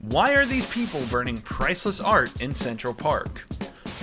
Why are these people burning priceless art in Central Park?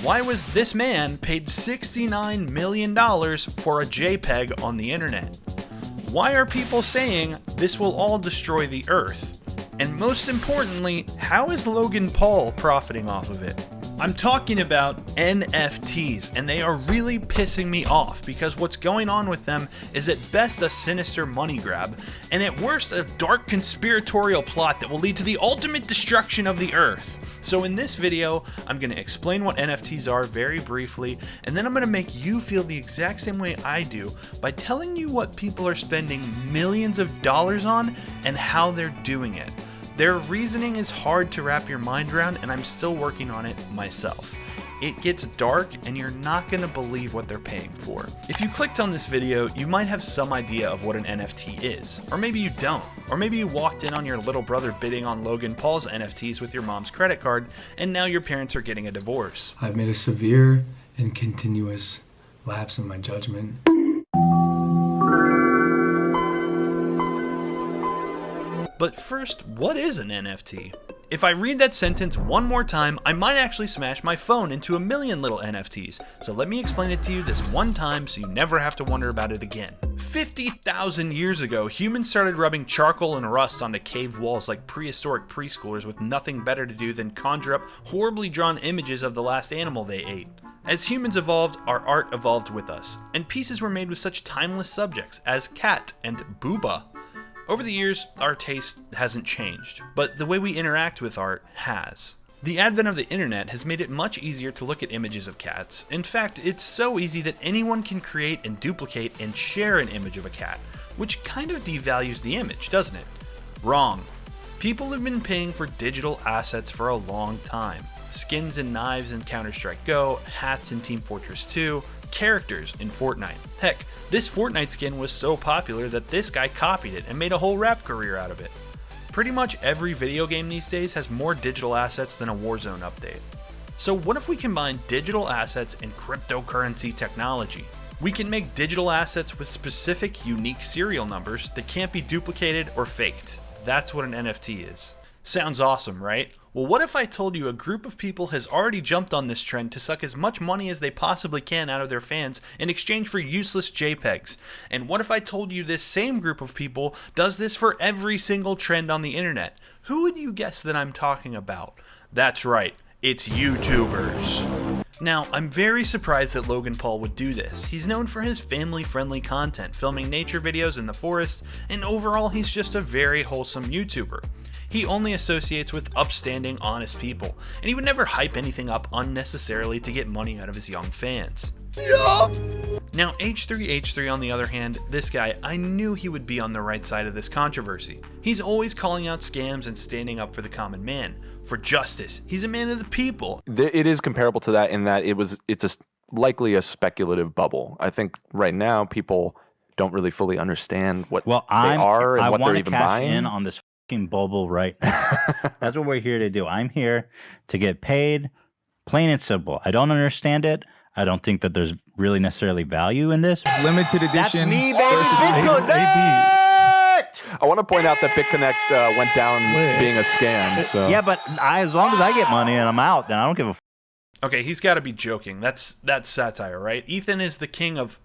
Why was this man paid $69 million for a JPEG on the internet? Why are people saying this will all destroy the Earth? And most importantly, how is Logan Paul profiting off of it? I'm talking about NFTs, and they are really pissing me off because what's going on with them is at best a sinister money grab, and at worst a dark conspiratorial plot that will lead to the ultimate destruction of the Earth. So in this video, I'm going to explain what NFTs are very briefly, and then I'm going to make you feel the exact same way I do by telling you what people are spending millions of dollars on and how they're doing it. Their reasoning is hard to wrap your mind around, and I'm still working on it myself. It gets dark, and you're not going to believe what they're paying for. If you clicked on this video, you might have some idea of what an NFT is, or maybe you don't. Or maybe you walked in on your little brother bidding on Logan Paul's NFTs with your mom's credit card, and now your parents are getting a divorce. I've made a severe and continuous lapse in my judgment. But first, what is an NFT? If I read that sentence one more time, I might actually smash my phone into a million little NFTs, so let me explain it to you this one time so you never have to wonder about it again. 50,000 years ago, humans started rubbing charcoal and rust onto cave walls like prehistoric preschoolers with nothing better to do than conjure up horribly drawn images of the last animal they ate. As humans evolved, our art evolved with us, and pieces were made with such timeless subjects as cat and booba. Over the years, our taste hasn't changed, but the way we interact with art has. The advent of the internet has made it much easier to look at images of cats. In fact, it's so easy that anyone can create and duplicate and share an image of a cat, which kind of devalues the image, doesn't it? Wrong. People have been paying for digital assets for a long time. Skins and knives in Counter-Strike Go, hats in Team Fortress 2, characters in Fortnite. Heck, this Fortnite skin was so popular that this guy copied it and made a whole rap career out of it. Pretty much every video game these days has more digital assets than a Warzone update. So what if we combine digital assets and cryptocurrency technology? We can make digital assets with specific, unique serial numbers that can't be duplicated or faked. That's what an NFT is. Sounds awesome, right? Well, what if I told you a group of people has already jumped on this trend to suck as much money as they possibly can out of their fans in exchange for useless JPEGs? And what if I told you this same group of people does this for every single trend on the internet? Who would you guess that I'm talking about? That's right, it's YouTubers. Now, I'm very surprised that Logan Paul would do this. He's known for his family-friendly content, filming nature videos in the forest, and overall he's just a very wholesome YouTuber. He only associates with upstanding, honest people, and he would never hype anything up unnecessarily to get money out of his young fans. Yeah. Now, H3H3 on the other hand, this guy, I knew he would be on the right side of this controversy. He's always calling out scams and standing up for the common man, for justice. He's a man of the people. It is comparable to that in that it's likely a speculative bubble. I think right now people don't really fully understand what they are and what they're even buying. I want to cash in on this bubble right now. That's what we're here to do. I'm here to get paid, plain and simple. I don't understand it. I don't think that there's really necessarily value in this. It's limited edition. That's me, baby. BitConnect! I want to point out that BitConnect went down being a scam. So yeah, but as long as I get money and I'm out, then I don't give a f. Okay, he's got to be joking. That's satire, right? Ethan is the king of.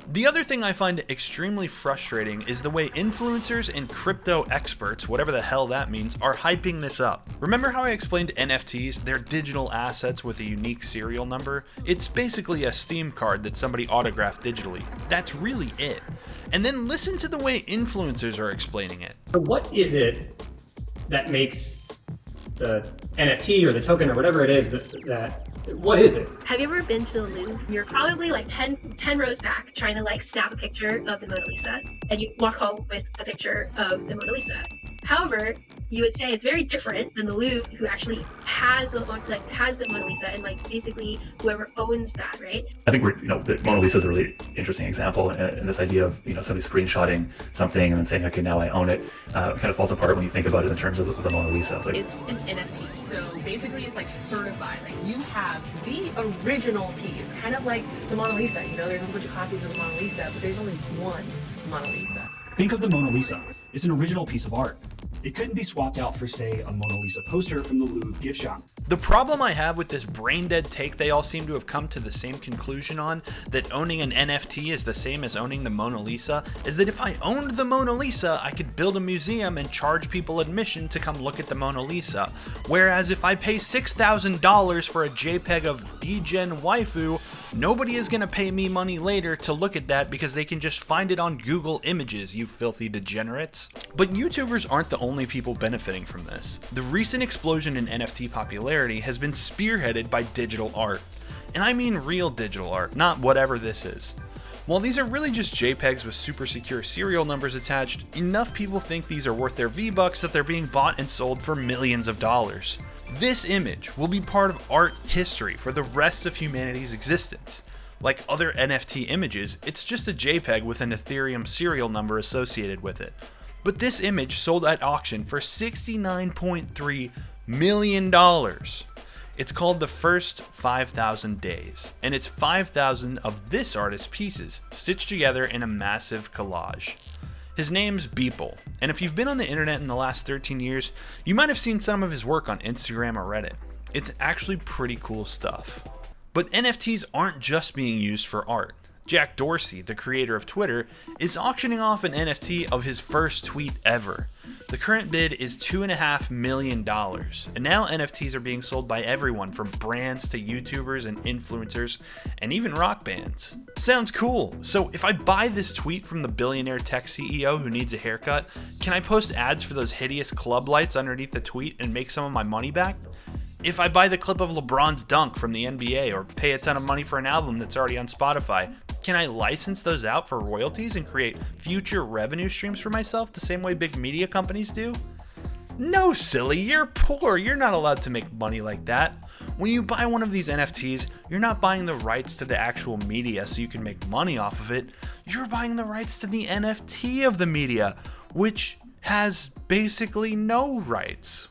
The other thing I find extremely frustrating is the way influencers and crypto experts, whatever the hell that means, are hyping this up. Remember how I explained NFTs? They're digital assets with a unique serial number. It's basically a Steam card that somebody autographed digitally. That's really it. And then listen to the way influencers are explaining it. What is it that makes the NFT or the token or whatever it is what is it? Have you ever been to the Louvre? You're probably like 10 rows back trying to like snap a picture of the Mona Lisa, and you walk home with a picture of the Mona Lisa. However, you would say it's very different than the Louvre, who actually has the Mona Lisa, and like basically whoever owns that, right? I think the Mona Lisa is a really interesting example, and this idea of somebody screenshotting something and then saying, okay, now I own it, kind of falls apart when you think about it in terms of the Mona Lisa. It's an NFT, so basically it's like certified. Like you have the original piece, kind of like the Mona Lisa. There's a bunch of copies of the Mona Lisa, but there's only one Mona Lisa. Think of the Mona Lisa. It's an original piece of art. It couldn't be swapped out for, say, a Mona Lisa poster from the Louvre gift shop. The problem I have with this brain-dead take they all seem to have come to the same conclusion on, that owning an NFT is the same as owning the Mona Lisa, is that if I owned the Mona Lisa, I could build a museum and charge people admission to come look at the Mona Lisa. Whereas if I pay $6,000 for a JPEG of degen waifu, nobody is going to pay me money later to look at that because they can just find it on Google Images, you filthy degenerates. But YouTubers aren't the only people benefiting from this. The recent explosion in NFT popularity has been spearheaded by digital art. And I mean real digital art, not whatever this is. While these are really just JPEGs with super secure serial numbers attached, enough people think these are worth their V-Bucks that they're being bought and sold for millions of dollars. This image will be part of art history for the rest of humanity's existence. Like other NFT images, it's just a JPEG with an Ethereum serial number associated with it. But this image sold at auction for $69.3 million. It's called The First 5,000 Days, and it's 5,000 of this artist's pieces stitched together in a massive collage. His name's Beeple, and if you've been on the internet in the last 13 years, you might have seen some of his work on Instagram or Reddit. It's actually pretty cool stuff. But NFTs aren't just being used for art. Jack Dorsey, the creator of Twitter, is auctioning off an NFT of his first tweet ever. The current bid is $2.5 million, and now NFTs are being sold by everyone from brands to YouTubers and influencers, and even rock bands. Sounds cool. So if I buy this tweet from the billionaire tech CEO who needs a haircut, can I post ads for those hideous club lights underneath the tweet and make some of my money back? If I buy the clip of LeBron's dunk from the NBA or pay a ton of money for an album that's already on Spotify, can I license those out for royalties and create future revenue streams for myself the same way big media companies do? No, silly, you're poor. You're not allowed to make money like that. When you buy one of these NFTs, you're not buying the rights to the actual media so you can make money off of it. You're buying the rights to the NFT of the media, which has basically no rights.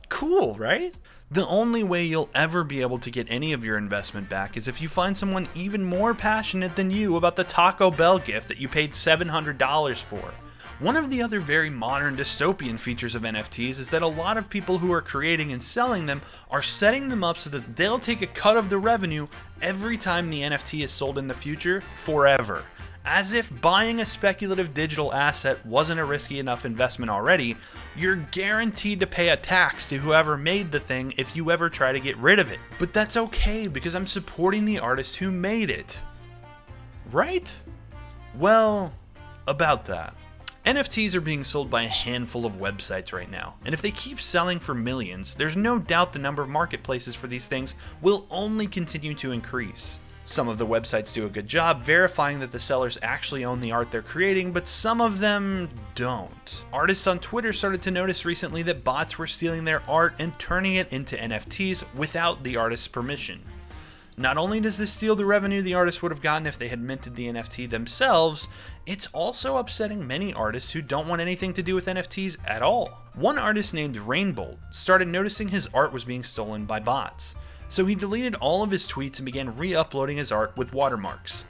Cool, right? The only way you'll ever be able to get any of your investment back is if you find someone even more passionate than you about the Taco Bell gift that you paid $700 for. One of the other very modern dystopian features of NFTs is that a lot of people who are creating and selling them are setting them up so that they'll take a cut of the revenue every time the NFT is sold in the future forever. As if buying a speculative digital asset wasn't a risky enough investment already, you're guaranteed to pay a tax to whoever made the thing if you ever try to get rid of it. But that's okay because I'm supporting the artist who made it. Right? Well, about that. NFTs are being sold by a handful of websites right now, and if they keep selling for millions, there's no doubt the number of marketplaces for these things will only continue to increase. Some of the websites do a good job verifying that the sellers actually own the art they're creating, but some of them don't. Artists on Twitter started to notice recently that bots were stealing their art and turning it into NFTs without the artist's permission. Not only does this steal the revenue the artist would have gotten if they had minted the NFT themselves, it's also upsetting many artists who don't want anything to do with NFTs at all. One artist named Rainbolt started noticing his art was being stolen by bots. So he deleted all of his tweets and began re-uploading his art with watermarks.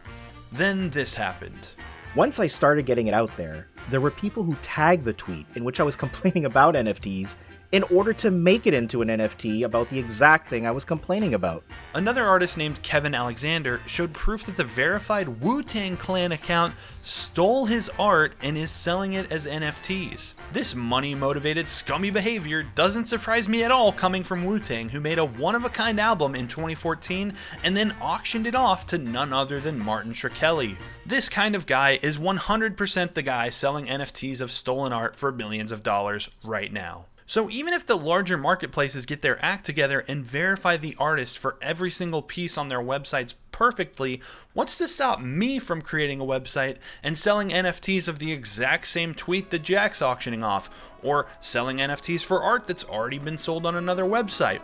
Then this happened. Once I started getting it out there were people who tagged the tweet in which I was complaining about NFTs in order to make it into an NFT about the exact thing I was complaining about. Another artist named Kevin Alexander showed proof that the verified Wu-Tang Clan account stole his art and is selling it as NFTs. This money-motivated, scummy behavior doesn't surprise me at all coming from Wu-Tang, who made a one-of-a-kind album in 2014 and then auctioned it off to none other than Martin Shkreli. This kind of guy is 100% the guy selling NFTs of stolen art for millions of dollars right now. So even if the larger marketplaces get their act together and verify the artist for every single piece on their websites perfectly, what's to stop me from creating a website and selling NFTs of the exact same tweet that Jack's auctioning off, or selling NFTs for art that's already been sold on another website?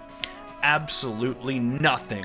Absolutely nothing.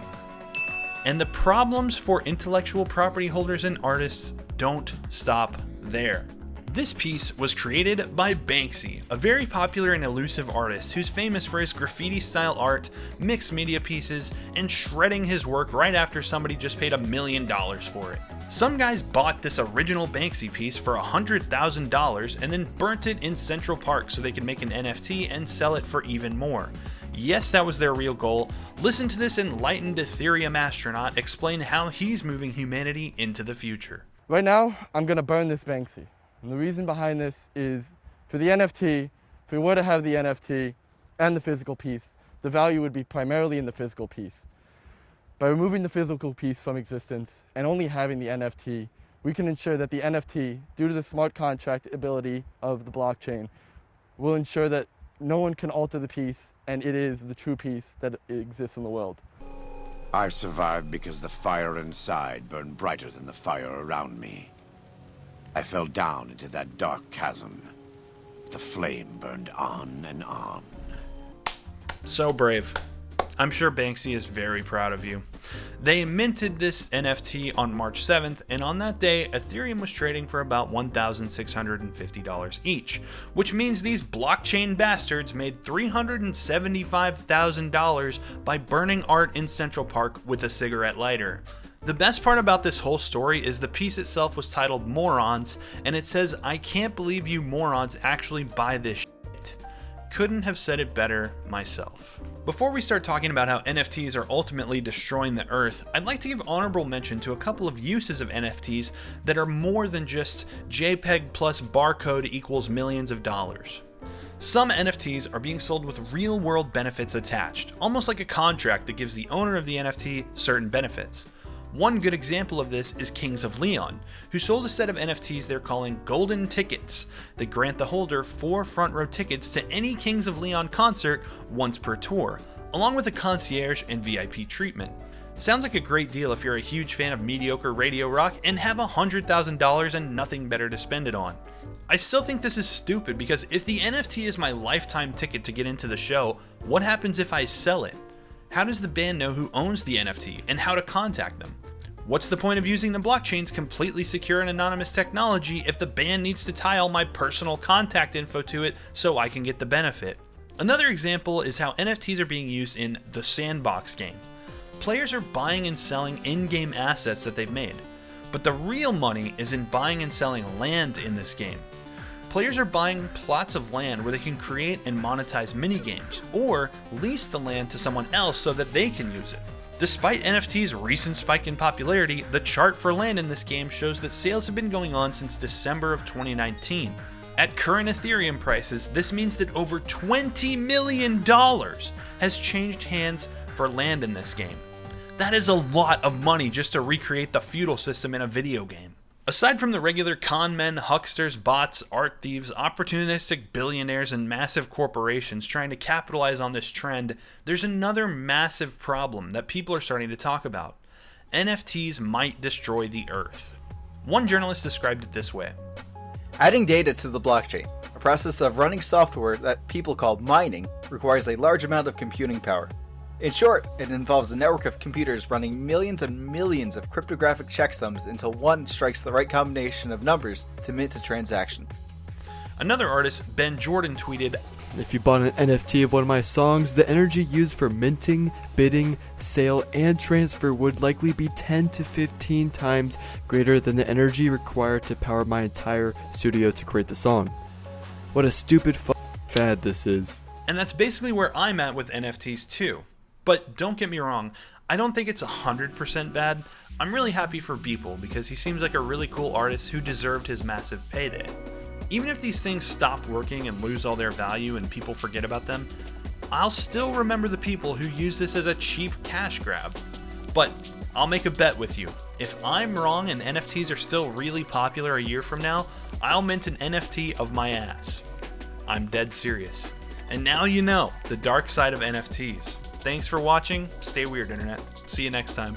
And the problems for intellectual property holders and artists don't stop there. This piece was created by Banksy, a very popular and elusive artist who's famous for his graffiti-style art, mixed media pieces, and shredding his work right after somebody just paid $1 million for it. Some guys bought this original Banksy piece for $100,000 and then burnt it in Central Park so they could make an NFT and sell it for even more. Yes, that was their real goal. Listen to this enlightened Ethereum astronaut explain how he's moving humanity into the future. Right now, I'm going to burn this Banksy. And the reason behind this is for the NFT, if we were to have the NFT and the physical piece, the value would be primarily in the physical piece. By removing the physical piece from existence and only having the NFT, we can ensure that the NFT, due to the smart contract ability of the blockchain, will ensure that no one can alter the piece, and it is the true piece that exists in the world. I survived because the fire inside burned brighter than the fire around me. I fell down into that dark chasm. The flame burned on and on. So brave. I'm sure Banksy is very proud of you. They minted this NFT on March 7th, and on that day, Ethereum was trading for about $1,650 each, which means these blockchain bastards made $375,000 by burning art in Central Park with a cigarette lighter. The best part about this whole story is the piece itself was titled Morons, and it says, "I can't believe you morons actually buy this shit." Couldn't have said it better myself. Before we start talking about how NFTs are ultimately destroying the earth, I'd like to give honorable mention to a couple of uses of NFTs that are more than just JPEG plus barcode equals millions of dollars. Some NFTs are being sold with real-world benefits attached, almost like a contract that gives the owner of the NFT certain benefits. One good example of this is Kings of Leon, who sold a set of NFTs they're calling Golden Tickets that grant the holder 4 front row tickets to any Kings of Leon concert once per tour, along with a concierge and VIP treatment. Sounds like a great deal if you're a huge fan of mediocre radio rock and have $100,000 and nothing better to spend it on. I still think this is stupid because if the NFT is my lifetime ticket to get into the show, what happens if I sell it? How does the band know who owns the NFT and how to contact them? What's the point of using the blockchain's completely secure and anonymous technology if the band needs to tie all my personal contact info to it so I can get the benefit? Another example is how NFTs are being used in the Sandbox game. Players are buying and selling in-game assets that they've made, but the real money is in buying and selling land in this game. Players are buying plots of land where they can create and monetize minigames, or lease the land to someone else so that they can use it. Despite NFT's recent spike in popularity, the chart for land in this game shows that sales have been going on since December of 2019. At current Ethereum prices, this means that over $20 million has changed hands for land in this game. That is a lot of money just to recreate the feudal system in a video game. Aside from the regular con men, hucksters, bots, art thieves, opportunistic billionaires, and massive corporations trying to capitalize on this trend, there's another massive problem that people are starting to talk about. NFTs might destroy the earth. One journalist described it this way. Adding data to the blockchain, a process of running software that people call mining, requires a large amount of computing power. In short, it involves a network of computers running millions and millions of cryptographic checksums until one strikes the right combination of numbers to mint a transaction. Another artist, Ben Jordan, tweeted, "If you bought an NFT of one of my songs, the energy used for minting, bidding, sale, and transfer would likely be 10 to 15 times greater than the energy required to power my entire studio to create the song. What a stupid fad this is." And that's basically where I'm at with NFTs too. But don't get me wrong, I don't think it's 100% bad. I'm really happy for Beeple because he seems like a really cool artist who deserved his massive payday. Even if these things stop working and lose all their value and people forget about them, I'll still remember the people who use this as a cheap cash grab. But I'll make a bet with you. If I'm wrong and NFTs are still really popular a year from now, I'll mint an NFT of my ass. I'm dead serious. And now you know the dark side of NFTs. Thanks for watching. Stay weird, Internet. See you next time.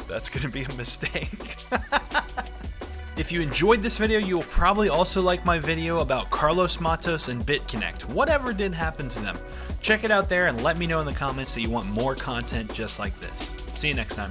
That's gonna be a mistake. If you enjoyed this video, you'll probably also like my video about Carlos Matos and BitConnect. Whatever did happen to them? Check it out there and let me know in the comments that you want more content just like this. See you next time.